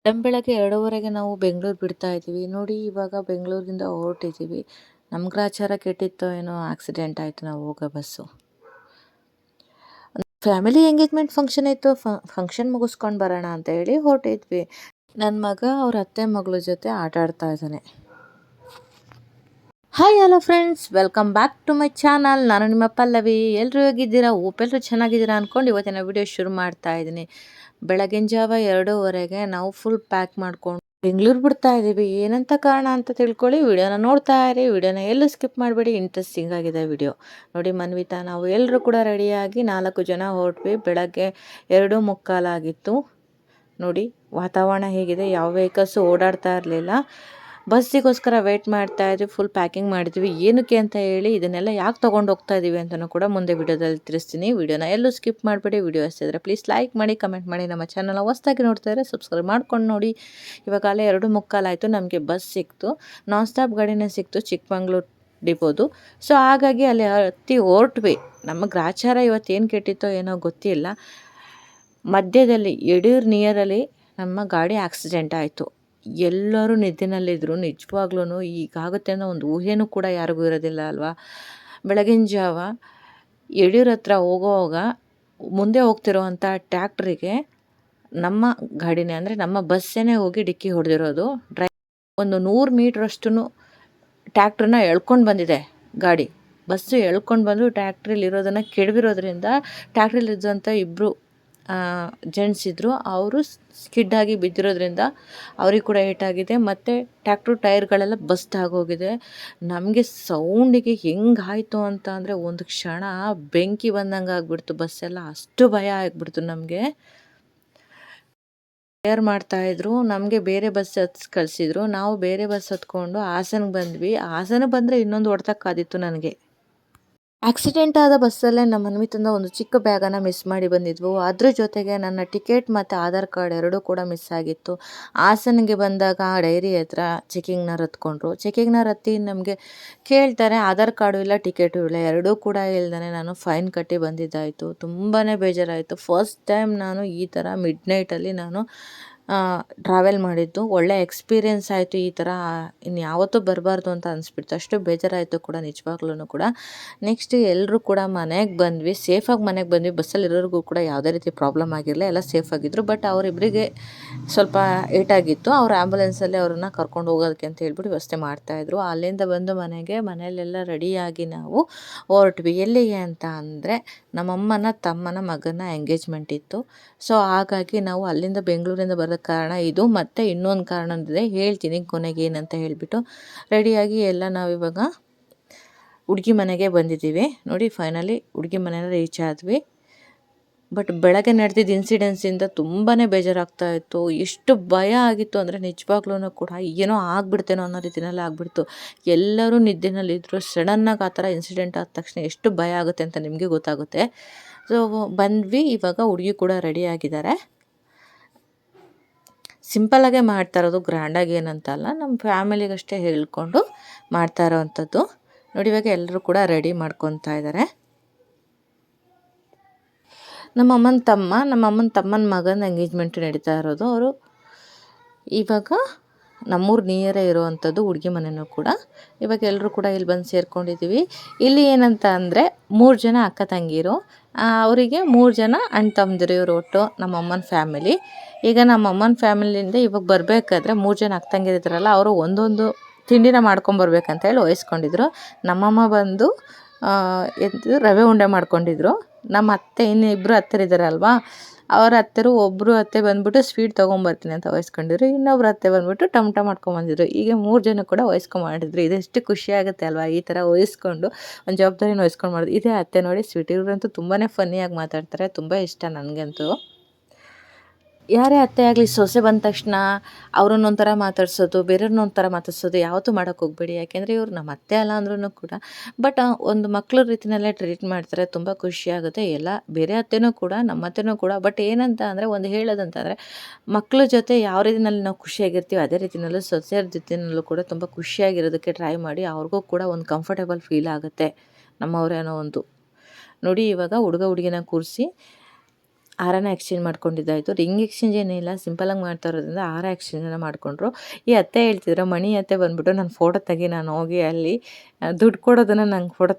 ಬೆಳಗ್ಗೆ 2:30ಗೆ ನಾವು ಬೆಂಗಳೂರು ಬಿಡ್ತಾ ಇದ್ದೀವಿ. ನೋಡಿ ಇವಾಗ ಬೆಂಗಳೂರಿಂದ ಹೊರಟಿದ್ದೀವಿ. ನಮ್ಮ ಗ್ರಾಚಾರ ಕೆಟ್ಟಿತ್ತೋ ಏನೋ ಆಕ್ಸಿಡೆಂಟ್ ಆಯಿತು ನಾವು ಹೋಗೋ ಬಸ್ಸು. ಫ್ಯಾಮಿಲಿ ಎಂಗೇಜ್ಮೆಂಟ್ ಫಂಕ್ಷನ್ ಇತ್ತು. ಫಂಕ್ಷನ್ ಮುಗಿಸ್ಕೊಂಡು ಬರೋಣ ಅಂತ ಹೇಳಿ ಹೊರಟಿದ್ವಿ. ನನ್ನ ಮಗ ಅವ್ರ ಅತ್ತೆ ಮಗಳ ಜೊತೆ ಆಟ ಆಡ್ತಾ ಇದ್ದಾನೆ. Hi hello friends, welcome back to my channel. ನಾನು ನಿಮ್ಮ ಪಲ್ಲವಿ. ಎಲ್ಲರೂ ಹೇಗಿದ್ದೀರಾ? ಎಲ್ಲರೂ ಚೆನ್ನಾಗಿದ್ದೀರಾ ಅಂದ್ಕೊಂಡು ಇವತ್ತಿನ ವಿಡಿಯೋ ಶುರು ಮಾಡ್ತಾ ಇದ್ದೀನಿ. ಬೆಳಗಿನ ಜಾವ 2:30ಗೆ ನಾವು ಫುಲ್ ಪ್ಯಾಕ್ ಮಾಡ್ಕೊಂಡು ಬೆಂಗಳೂರು ಬಿಡ್ತಾ ಇದ್ದೀವಿ. ಏನಂತ ಕಾರಣ ಅಂತ ತಿಳ್ಕೊಳ್ಳಿ. ವಿಡಿಯೋನ ನೋಡ್ತಾ ಇರಿ. ವಿಡಿಯೋನ ಎಲ್ಲೂ ಸ್ಕಿಪ್ ಮಾಡಬೇಡಿ. ಇಂಟ್ರೆಸ್ಟಿಂಗ್ ಆಗಿದೆ ವಿಡಿಯೋ ನೋಡಿ. ಮನ್ವಿತಾ ನಾವು ಎಲ್ಲರೂ ಕೂಡ ರೆಡಿಯಾಗಿ 4 ಜನ ಹೊರಟ್ವಿ. ಬೆಳಗ್ಗೆ 2:45 ಆಗಿತ್ತು. ನೋಡಿ ವಾತಾವರಣ ಹೇಗಿದೆ. ಯಾವ ವೆಹಿಕಲ್ಸು ಓಡಾಡ್ತಾ ಇರಲಿಲ್ಲ. ಬಸ್ಸಿಗೋಸ್ಕರ ವೆಯ್ಟ್ ಮಾಡ್ತಾ ಇದ್ವಿ. ಫುಲ್ ಪ್ಯಾಕಿಂಗ್ ಮಾಡಿದ್ವಿ. ಏನಕ್ಕೆ ಅಂತ ಹೇಳಿ, ಇದನ್ನೆಲ್ಲ ಯಾಕೆ ತೊಗೊಂಡು ಹೋಗ್ತಾ ಇದ್ದೀವಿ ಅಂತಲೂ ಕೂಡ ಮುಂದೆ ವಿಡಿಯೋದಲ್ಲಿ ತಿಳಿಸ್ತೀನಿ. ವಿಡಿಯೋನ ಎಲ್ಲೂ ಸ್ಕಿಪ್ ಮಾಡಬೇಡಿ. ವಿಡಿಯೋ ಇಷ್ಟಿದ್ರೆ ಪ್ಲೀಸ್ ಲೈಕ್ ಮಾಡಿ, ಕಮೆಂಟ್ ಮಾಡಿ. ನಮ್ಮ ಚಾನಲ್ನ ಹೊಸದಾಗಿ ನೋಡ್ತಾ ಇದ್ದರೆ ಸಬ್ಸ್ಕ್ರೈಬ್ ಮಾಡ್ಕೊಂಡು ನೋಡಿ. ಇವಾಗಲೇ 2:45 ಆಯಿತು. ನಮಗೆ ಬಸ್ ಸಿಕ್ತು. ನಾನ್ ಸ್ಟಾಪ್ ಗಾಡಿನೇ ಸಿಕ್ತು, ಚಿಕ್ಕಮಂಗ್ಳೂರು ಡಿಪೋದು. ಸೊ ಹಾಗಾಗಿ ಅಲ್ಲಿ ಹತ್ತಿ ಹೊರಟ್ವಿ. ನಮ್ಮ ಗ್ರಾಚಾರ ಇವತ್ತೇನು ಕೆಟ್ಟಿತ್ತೋ ಏನೋ ಗೊತ್ತಿಲ್ಲ. ಮಧ್ಯದಲ್ಲಿ ಯಡಿಯೂರು ನಿಯರಲ್ಲಿ ನಮ್ಮ ಗಾಡಿ ಆಕ್ಸಿಡೆಂಟ್ ಆಯಿತು. ಎಲ್ಲರೂ ನಿದ್ದೆನಲ್ಲಿದ್ದರು. ನಿಜವಾಗ್ಲೂ ಈಗಾಗುತ್ತೆ ಅನ್ನೋ ಒಂದು ಊಹೆನೂ ಕೂಡ ಯಾರಿಗೂ ಇರೋದಿಲ್ಲ ಅಲ್ವಾ. ಬೆಳಗಿನ ಜಾವ ಯಡಿಯೂರು ಹತ್ರ ಹೋಗೋವಾಗ ಮುಂದೆ ಹೋಗ್ತಿರೋವಂಥ ಟ್ಯಾಕ್ಟ್ರಿಗೆ ನಮ್ಮ ಗಾಡಿನೇ ಅಂದರೆ ನಮ್ಮ ಬಸ್ಸೇ ಹೋಗಿ ಡಿಕ್ಕಿ ಹೊಡೆದಿರೋದು. ಒಂದು 100 ಮೀಟ್ರಷ್ಟು ಟ್ಯಾಕ್ಟ್ರನ್ನ ಎಳ್ಕೊಂಡು ಬಂದಿದೆ ಗಾಡಿ. ಬಸ್ಸು ಎಳ್ಕೊಂಡು ಬಂದು ಟ್ಯಾಕ್ಟ್ರಿಲಿರೋದನ್ನು ಕೆಡವಿರೋದ್ರಿಂದ ಟ್ಯಾಕ್ಟ್ರಿಲಿದ್ದಂಥ ಇಬ್ಬರು ಜೆಂಟ್ಸ್ ಇದ್ದರು. ಅವರು ಸ್ಕಿಡ್ಡಾಗಿ ಬಿದ್ದಿರೋದ್ರಿಂದ ಅವ್ರಿಗೆ ಕೂಡ ಏಟಾಗಿದೆ. ಮತ್ತು ಟ್ಯಾಕ್ಟ್ರು ಟೈರ್ಗಳೆಲ್ಲ ಬಸ್ಟ್ ಆಗೋಗಿದೆ. ನಮಗೆ ಸೌಂಡಿಗೆ ಹೆಂಗಾಯಿತು ಅಂತ ಅಂದರೆ ಒಂದು ಕ್ಷಣ ಬೆಂಕಿ ಬಂದಂಗೆ ಆಗಿಬಿಡ್ತು. ಬಸ್ಸೆಲ್ಲ ಅಷ್ಟು ಭಯ ಆಗಿಬಿಡ್ತು ನಮಗೆ. ಕೇರ್ ಮಾಡ್ತಾಯಿದ್ರು. ನಮಗೆ ಬೇರೆ ಬಸ್ ಕಳಿಸಿದ್ರು. ನಾವು ಬೇರೆ ಬಸ್ ಹತ್ಕೊಂಡು ಹಾಸನಕ್ಕೆ ಬಂದ್ವಿ. ಹಾಸನ ಬಂದರೆ ಇನ್ನೊಂದು ಹೊಡೆತಕ್ಕಾದಿತ್ತು ನನಗೆ. ಆಕ್ಸಿಡೆಂಟ್ ಆದ ಬಸ್ಸಲ್ಲೇ ನಮ್ಮ ಮನ್ವಿತಂದ ಒಂದು ಚಿಕ್ಕ ಬ್ಯಾಗನ್ನು ಮಿಸ್ ಮಾಡಿ ಬಂದಿದ್ವು. ಅದ್ರ ಜೊತೆಗೆ ನನ್ನ ಟಿಕೆಟ್ ಮತ್ತು ಆಧಾರ್ ಕಾರ್ಡ್ ಎರಡೂ ಕೂಡ ಮಿಸ್ ಆಗಿತ್ತು. ಹಾಸನಿಗೆ ಬಂದಾಗ ಡೈರಿ ಹತ್ರ ಚೆಕಿಂಗ್ನವ್ರು ಹತ್ಕೊಂಡ್ರು. ಚೆಕಿಂಗ್ನವ್ರು ಹತ್ತಿ ನಮಗೆ ಕೇಳ್ತಾರೆ, ಆಧಾರ್ ಕಾರ್ಡು ಇಲ್ಲ, ಟಿಕೆಟು ಇಲ್ಲ. ಎರಡೂ ಕೂಡ ಇಲ್ದೇ ನಾನು ಫೈನ್ ಕಟ್ಟಿ ಬಂದಿದ್ದಾಯಿತು. ತುಂಬಾ ಬೇಜಾರಾಯಿತು. ಫಸ್ಟ್ ಟೈಮ್ ನಾನು ಈ ಥರ ಮಿಡ್ ನೈಟಲ್ಲಿ ನಾನು ಟ್ರಾವೆಲ್ ಮಾಡಿದ್ದು. ಒಳ್ಳೆ ಎಕ್ಸ್ಪೀರಿಯೆನ್ಸ್ ಆಯಿತು. ಈ ಥರ ಇನ್ಯಾವತ್ತೂ ಬರಬಾರ್ದು ಅಂತ ಅನಿಸ್ಬಿಡ್ತು. ಅಷ್ಟು ಬೇಜಾರಾಯಿತು ಕೂಡ ನಿಜವಾಗ್ಲೂ ಕೂಡ. ನೆಕ್ಸ್ಟ್ ಎಲ್ಲರೂ ಕೂಡ ಮನೆಗೆ ಬಂದ್ವಿ. ಸೇಫಾಗಿ ಮನೆಗೆ ಬಂದ್ವಿ. ಬಸ್ಸಲ್ಲಿರೋರಿಗೂ ಕೂಡ ಯಾವುದೇ ರೀತಿ ಪ್ರಾಬ್ಲಮ್ ಆಗಿರಲಿಲ್ಲ. ಎಲ್ಲ ಸೇಫಾಗಿದ್ದರು. ಬಟ್ ಅವರಿಬ್ಬರಿಗೆ ಸ್ವಲ್ಪ ಏಟಾಗಿತ್ತು. ಅವ್ರು ಆ್ಯಂಬುಲೆನ್ಸಲ್ಲಿ ಅವ್ರನ್ನ ಕರ್ಕೊಂಡು ಹೋಗೋದಕ್ಕೆ ಅಂತ ಹೇಳ್ಬಿಟ್ಟು ವ್ಯವಸ್ಥೆ ಮಾಡ್ತಾಯಿದ್ರು. ಅಲ್ಲಿಂದ ಬಂದು ಮನೆಯಲ್ಲೆಲ್ಲ ರೆಡಿಯಾಗಿ ನಾವು ಹೊರಟ್ವಿ. ಎಲ್ಲಿಗೆ ಅಂತ ಅಂದರೆ ನಮ್ಮಮ್ಮನ ತಮ್ಮನ ಮಗನ ಎಂಗೇಜ್ಮೆಂಟ್ ಇತ್ತು. ಸೊ ಹಾಗಾಗಿ ನಾವು ಅಲ್ಲಿಂದ ಬೆಂಗಳೂರಿಂದ ಬರೋದಕ್ಕೆ ಕಾರಣ ಇದು. ಮತ್ತು ಇನ್ನೊಂದು ಕಾರಣ ಇದೆ, ಹೇಳ್ತೀನಿ ಕೊನೆಗೆ ಏನಂತ ಹೇಳಿಬಿಟ್ಟು. ರೆಡಿಯಾಗಿ ಎಲ್ಲ ನಾವಿವಾಗ ಹುಡುಗಿ ಮನೆಗೆ ಬಂದಿದ್ದೀವಿ. ನೋಡಿ ಫೈನಲಿ ಹುಡುಗಿ ಮನೆನ ರೀಚ್ ಆದ್ವಿ. ಬಟ್ ಬೆಳಗ್ಗೆ ನಡೆದಿದ್ದ ಇನ್ಸಿಡೆನ್ಸಿಂದ ತುಂಬಾ ಬೇಜಾರಾಗ್ತಾ ಇತ್ತು. ಎಷ್ಟು ಭಯ ಆಗಿತ್ತು ಅಂದರೆ ನಿಜವಾಗ್ಲೂ ಕೂಡ ಏನೋ ಆಗ್ಬಿಡ್ತೇನೋ ಅನ್ನೋ ರೀತಿಯಲ್ಲಿ ಆಗಿಬಿಡ್ತು. ಎಲ್ಲರೂ ನಿದ್ದೆನಲ್ಲಿದ್ದರು. ಸಡನ್ನಾಗಿ ಆ ಥರ ಇನ್ಸಿಡೆಂಟ್ ಆದ ತಕ್ಷಣ ಎಷ್ಟು ಭಯ ಆಗುತ್ತೆ ಅಂತ ನಿಮಗೆ ಗೊತ್ತಾಗುತ್ತೆ. ಸೊ ಬಂದ್ವಿ. ಇವಾಗ ಹುಡುಗಿ ಕೂಡ ರೆಡಿ ಆಗಿದ್ದಾರೆ. ಸಿಂಪಲ್ಲಾಗೆ ಮಾಡ್ತಾ ಇರೋದು, ಗ್ರ್ಯಾಂಡಾಗಿ ಏನಂತಲ್ಲ. ನಮ್ಮ ಫ್ಯಾಮಿಲಿಗಷ್ಟೇ ಹೇಳ್ಕೊಂಡು ಮಾಡ್ತಾ ಇರೋವಂಥದ್ದು. ನೋಡಿ ಇವಾಗ ಎಲ್ಲರೂ ಕೂಡ ರೆಡಿ ಮಾಡ್ಕೊತಾ ಇದ್ದಾರೆ. ನಮ್ಮಮ್ಮನ ತಮ್ಮನ ಮಗನ ಎಂಗೇಜ್ಮೆಂಟ್ ನಡೀತಾ ಇರೋದು. ಅವರು ಇವಾಗ ನಮ್ಮೂರು ನಿಯರೇ ಇರುವಂಥದ್ದು ಹುಡುಗಿ ಮನೆಯೂ ಕೂಡ. ಇವಾಗ ಎಲ್ಲರೂ ಕೂಡ ಇಲ್ಲಿ ಬಂದು ಸೇರ್ಕೊಂಡಿದ್ದೀವಿ. ಇಲ್ಲಿ ಏನಂತ ಅಂದರೆ 3 ಜನ ಅಕ್ಕ ತಂಗಿರು, ಅವರಿಗೆ 3 ಜನ ಅಣ್ಣ ತಮ್ಮದಿರು. ಇವರು ಒಟ್ಟು ನಮ್ಮಮ್ಮನ ಫ್ಯಾಮಿಲಿ. ಈಗ ನಮ್ಮಮ್ಮನ ಫ್ಯಾಮಿಲಿಯಿಂದ ಇವಾಗ ಬರಬೇಕಾದ್ರೆ 3 ಜನ ಅಕ್ಕ ತಂಗಿರಿದ್ದಾರಲ್ಲ, ಅವರು ಒಂದೊಂದು ತಿಂಡಿನ ಮಾಡ್ಕೊಂಬರ್ಬೇಕಂತ ಹೇಳಿ ವಹಿಸ್ಕೊಂಡಿದ್ರು. ನಮ್ಮಮ್ಮ ಬಂದು ರವೆ ಉಂಡೆ ಮಾಡ್ಕೊಂಡಿದ್ರು. ನಮ್ಮ ಅತ್ತೆ ಇಬ್ಬರು ಅತ್ತೆರಿದ್ದಾರಲ್ವಾ, ಅವರ ಅತ್ತೆರು ಒಬ್ಬರು ಅತ್ತೆ ಬಂದುಬಿಟ್ಟು ಸ್ವೀಟ್ ತೊಗೊಂಬರ್ತೀನಿ ಅಂತ ವಹಿಸ್ಕೊಂಡಿದ್ರು. ಇನ್ನೊಬ್ರು ಅತ್ತೆ ಬಂದುಬಿಟ್ಟು ಟೊಮಟೊ ಮಾಡ್ಕೊಂಬಂದಿದ್ರು. ಈಗ 3 ಜನ ಕೂಡ ವಹಿಸ್ಕೊಂಬಂದಿದ್ರು. ಇದೆಷ್ಟು ಖುಷಿ ಆಗುತ್ತೆ ಅಲ್ವಾ, ಈ ಥರ ವಹಿಸ್ಕೊಂಡು ಒಂದು ಜವಾಬ್ದಾರಿನ ವಹಿಸ್ಕೊಂಡು ಮಾಡೋದು. ಇದೇ ಅತ್ತೆ ನೋಡಿ ಸ್ವೀಟ್. ಇವರಂತೂ ತುಂಬಾ ಫನ್ನಿಯಾಗಿ ಮಾತಾಡ್ತಾರೆ. ತುಂಬ ಇಷ್ಟ ನನಗಂತೂ. ಯಾರೇ ಅತ್ತೆ ಆಗಲಿ, ಸೊಸೆ ಬಂದ ತಕ್ಷಣ ಅವ್ರನ್ನೊಂಥರ ಮಾತಾಡ್ಸೋದು, ಬೇರೆಯವ್ರನ್ನೊಂಥರ ಮಾತಾಡ್ಸೋದು ಯಾವತ್ತೂ ಮಾಡೋಕ್ಕೆ ಹೋಗಬೇಡಿ. ಯಾಕೆಂದರೆ ಇವ್ರು ನಮ್ಮ ಅತ್ತೆ ಅಲ್ಲ ಅಂದ್ರೂ ಕೂಡ ಬಟ್ ಒಂದು ಮಕ್ಳ ರೀತಿಯಲ್ಲೇ ಟ್ರೀಟ್ ಮಾಡ್ತಾರೆ. ತುಂಬ ಖುಷಿಯಾಗುತ್ತೆ. ಎಲ್ಲ ಬೇರೆ ಅತ್ತೆನೂ ಕೂಡ ನಮ್ಮ ಅತ್ತೆನೂ ಕೂಡ. ಬಟ್ ಏನಂತ ಅಂದರೆ ಒಂದು ಹೇಳೋದಂತಂದರೆ, ಮಕ್ಳ ಜೊತೆ ಯಾವ ರೀತಿಯಲ್ಲಿ ನಾವು ಖುಷಿಯಾಗಿರ್ತೀವಿ ಅದೇ ರೀತಿಯಲ್ಲೂ ಸೊಸೆಯರ ಜೊತೆಯಲ್ಲೂ ಕೂಡ ತುಂಬ ಖುಷಿಯಾಗಿರೋದಕ್ಕೆ ಟ್ರೈ ಮಾಡಿ. ಅವ್ರಿಗೂ ಕೂಡ ಒಂದು ಕಂಫರ್ಟೇಬಲ್ ಫೀಲ್ ಆಗುತ್ತೆ ನಮ್ಮವರೇನೋ ಒಂದು. ನೋಡಿ ಇವಾಗ ಹುಡುಗ ಹುಡುಗಿನ ಕೂರಿಸಿ ಹಾರನ ಎಕ್ಸ್ಚೇಂಜ್ ಮಾಡ್ಕೊಂಡಿದ್ದಾಯಿತು. ರಿಂಗ್ ಎಕ್ಸ್ಚೇಂಜ್ ಏನಿಲ್ಲ, ಸಿಂಪಲಾಗಿ ಮಾಡ್ತಾ ಇರೋದ್ರಿಂದ ಹಾರ ಎಕ್ಸ್ಚೇಂಜನ್ನು ಮಾಡಿಕೊಂಡ್ರು. ಈ ಅತ್ತೆ ಹೇಳ್ತಿದ್ರು, ಮಣಿ ಅತ್ತೆ ಬಂದುಬಿಟ್ಟು ನಾನು ಫೋಟೋ ತೆಗಿ, ನಾನು ಹೋಗಿ ಅಲ್ಲಿ ದುಡ್ಡು ಕೊಡೋದನ್ನು ನಂಗೆ ಫೋಟೋ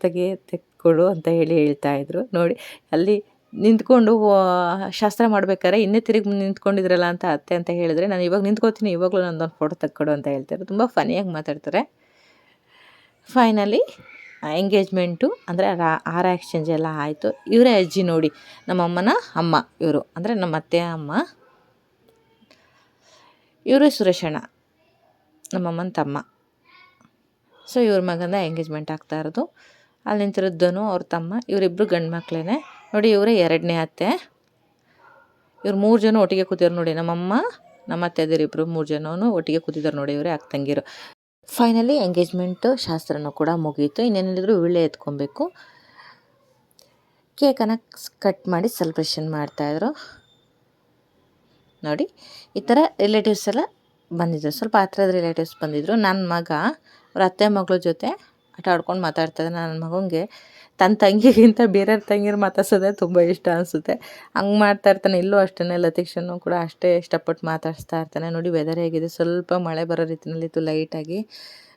ತೆಕ್ಕೊಡು ಅಂತ ಹೇಳ್ತಾಯಿದ್ರು. ನೋಡಿ ಅಲ್ಲಿ ನಿಂತ್ಕೊಂಡು ಶಾಸ್ತ್ರ ಮಾಡ್ಬೇಕಾದ್ರೆ ಇನ್ನೇ ತಿರುಗಿ ನಿಂತ್ಕೊಂಡಿದ್ರಲ್ಲ ಅಂತ ಅತ್ತೆ ಅಂತ ಹೇಳಿದ್ರೆ, ನಾನು ಇವಾಗ ನಿಂತ್ಕೋತೀನಿ, ಇವಾಗಲೂ ನಂದೊಂದು ಫೋಟೋ ತೆಕ್ಕೊಡು ಅಂತ ಹೇಳ್ತಾರೆ. ತುಂಬ ಫನಿಯಾಗಿ ಮಾತಾಡ್ತಾರೆ. ಫೈನಲಿ ಎಂಗೇಜ್ಮೆಂಟು ಅಂದರೆ ಹಾರ ಎಕ್ಸ್ಚೇಂಜ್ ಎಲ್ಲ ಆಯಿತು. ಇವರೇ ಅಜ್ಜಿ ನೋಡಿ, ನಮ್ಮಮ್ಮನ ಅಮ್ಮ ಇವರು, ಅಂದರೆ ನಮ್ಮ ಅತ್ತೆಯ ಅಮ್ಮ. ಇವರು ಸುರೇಶಣ್ಣ, ನಮ್ಮಮ್ಮನ ತಮ್ಮ. ಸೊ ಇವ್ರ ಮಗನ ಎಂಗೇಜ್ಮೆಂಟ್ ಆಗ್ತಾ ಇರೋದು. ಅಲ್ಲಿ ನಿಂತಿರೋದನು ಅವ್ರ ತಮ್ಮ. ಇವರಿಬ್ಬರು ಗಂಡು ಮಕ್ಕಳೇ ನೋಡಿ. ಇವರೇ ಎರಡನೇ ಅತ್ತೆ. ಇವ್ರು 3 ಜನ ಒಟ್ಟಿಗೆ ಕೂತಿದ್ರು ನೋಡಿ. ನಮ್ಮಮ್ಮ, ನಮ್ಮ ಅತ್ತೆದಿರಿಬ್ಬರು 3 ಜನನೂ ಒಟ್ಟಿಗೆ ಕೂತಿದ್ದಾರೆ ನೋಡಿ. ಇವರೇ ಅಕ್ಕ ತಂಗಿರು. ಫೈನಲಿ ಎಂಗೇಜ್ಮೆಂಟು ಶಾಸ್ತ್ರನೂ ಕೂಡ ಮುಗೀತು. ಇನ್ನೇನಿದ್ರು ವಿಳ್ಳೆ ಎತ್ಕೊಬೇಕು. ಕೇಕನ್ನು ಕಟ್ ಮಾಡಿ ಸೆಲೆಬ್ರೇಷನ್ ಮಾಡ್ತಾಯಿದ್ರು ನೋಡಿ. ಈ ಥರ ರಿಲೇಟಿವ್ಸ್ ಎಲ್ಲ ಬಂದಿದ್ದರು, ಸ್ವಲ್ಪ ಹತ್ರದ ರಿಲೇಟಿವ್ಸ್ ಬಂದಿದ್ದರು. ನನ್ನ ಮಗ ಅವ್ರ ಅತ್ತೆ ಮಗಳ ಜೊತೆ ಆಟ ಆಡ್ಕೊಂಡು ಮಾತಾಡ್ತಾಯಿದ್ದೆ. ನನ್ನ ಮಗನಿಗೆ ತನ್ನ ತಂಗಿಗಿಂತ ಬೇರೆಯವ್ರ ತಂಗಿರು ಮಾತಾಡ್ಸೋದೇ ತುಂಬ ಇಷ್ಟ ಅನಿಸುತ್ತೆ. ಹಂಗೆ ಮಾಡ್ತಾಯಿರ್ತಾನೆ. ಇಲ್ಲೂ ಅಷ್ಟೇ, ಲತೀಶನ್ನು ಕೂಡ ಅಷ್ಟೇ ಇಷ್ಟಪಟ್ಟು ಮಾತಾಡಿಸ್ತಾ ಇರ್ತಾನೆ. ನೋಡಿ ವೆದರ್ ಹೇಗಿದೆ, ಸ್ವಲ್ಪ ಮಳೆ ಬರೋ ರೀತಿಯಲ್ಲಿತ್ತು ಲೈಟಾಗಿ.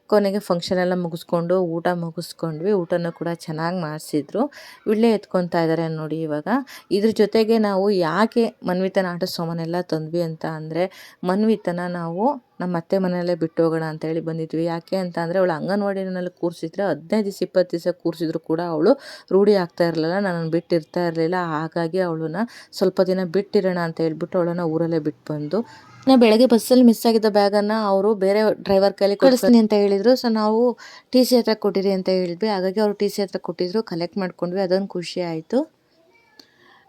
ಕೊನೆಗೆ ಫಂಕ್ಷನ್ ಎಲ್ಲ ಮುಗಿಸ್ಕೊಂಡು ಊಟ ಮುಗಿಸ್ಕೊಂಡ್ವಿ. ಊಟನೂ ಕೂಡ ಚೆನ್ನಾಗಿ ಮಾಡಿಸಿದ್ರು. ವಿಳ್ಳೆ ಎತ್ಕೊತಾ ಇದ್ದಾರೆ ನೋಡಿ. ಇವಾಗ ಇದ್ರ ಜೊತೆಗೆ ನಾವು ಯಾಕೆ ಮನ್ವಿತನ ಆಟ ಸಾಮಾನೆಲ್ಲ ತಂದ್ವಿ ಅಂತ ಅಂದರೆ, ಮನ್ವಿತನ ನಾವು ನಮ್ಮ ಅತ್ತೆ ಮನೆಯಲ್ಲೇ ಬಿಟ್ಟು ಹೋಗೋಣ ಅಂತೇಳಿ ಬಂದಿದ್ವಿ. ಯಾಕೆ ಅಂತ ಅಂದರೆ, ಅವಳು ಅಂಗನವಾಡಿನಲ್ಲಿ ಕೂರಿಸಿದ್ರೆ 15 ದಿವಸ 20 ದಿವಸ ಕೂರಿಸಿದ್ರು ಕೂಡ ಅವಳು ರೂಢಿ ಆಗ್ತಾ ಇರಲಿಲ್ಲ, ನನ್ನನ್ನು ಬಿಟ್ಟಿರ್ತಾ ಇರಲಿಲ್ಲ. ಹಾಗಾಗಿ ಅವಳನ್ನ ಸ್ವಲ್ಪ ದಿನ ಬಿಟ್ಟಿರೋಣ ಅಂತ ಹೇಳ್ಬಿಟ್ಟು ಅವಳನ್ನು ಊರಲ್ಲೇ ಬಿಟ್ಟು ಬಂದು, ಬೆಳಗ್ಗೆ ಬಸ್ಸಲ್ಲಿ ಮಿಸ್ ಆಗಿದ್ದ ಬ್ಯಾಗನ್ನು ಅವರು ಬೇರೆ ಡ್ರೈವರ್ ಕೈಲಿ ಕಳಿಸ್ತೀನಿ ಅಂತ ಹೇಳಿದರು. ಸೊ ನಾವು ಟಿ ಸಿ ಹತ್ರ ಕೊಟ್ಟಿರಿ ಅಂತ ಹೇಳಿದ್ವಿ. ಹಾಗಾಗಿ ಅವರು ಟಿ ಸಿ ಹತ್ರ ಕೊಟ್ಟಿದ್ರು, ಕಲೆಕ್ಟ್ ಮಾಡ್ಕೊಂಡ್ವಿ. ಅದೊಂದು ಖುಷಿ ಆಯಿತು.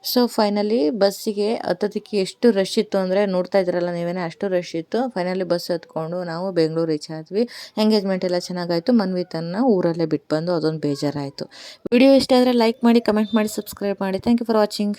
ಸೊ ಫೈನಲಿ ಬಸ್ಸಿಗೆ ಹತ್ತೋದಕ್ಕೆ ಎಷ್ಟು ರಶ್ ಇತ್ತು ಅಂದರೆ, ನೋಡ್ತಾ ಇದ್ರಲ್ಲ ನೀವೇನೇ, ಅಷ್ಟು ರಶ್ ಇತ್ತು. ಫೈನಲಿ ಬಸ್ ಹತ್ಕೊಂಡು ನಾವು ಬೆಂಗಳೂರು ರೀಚ್ ಆದ್ವಿ. ಎಂಗೇಜ್ಮೆಂಟ್ ಎಲ್ಲ ಚೆನ್ನಾಗಾಯಿತು. ಮನ್ವಿತನ್ನ ಊರಲ್ಲೇ ಬಿಟ್ಟು ಬಂದು ಅದೊಂದು ಬೇಜಾರಾಯಿತು. ವಿಡಿಯೋ ಇಷ್ಟ ಆದರೆ ಲೈಕ್ ಮಾಡಿ, ಕಮೆಂಟ್ ಮಾಡಿ, ಸಬ್ಸ್ಕ್ರೈಬ್ ಮಾಡಿ. Thank you for watching.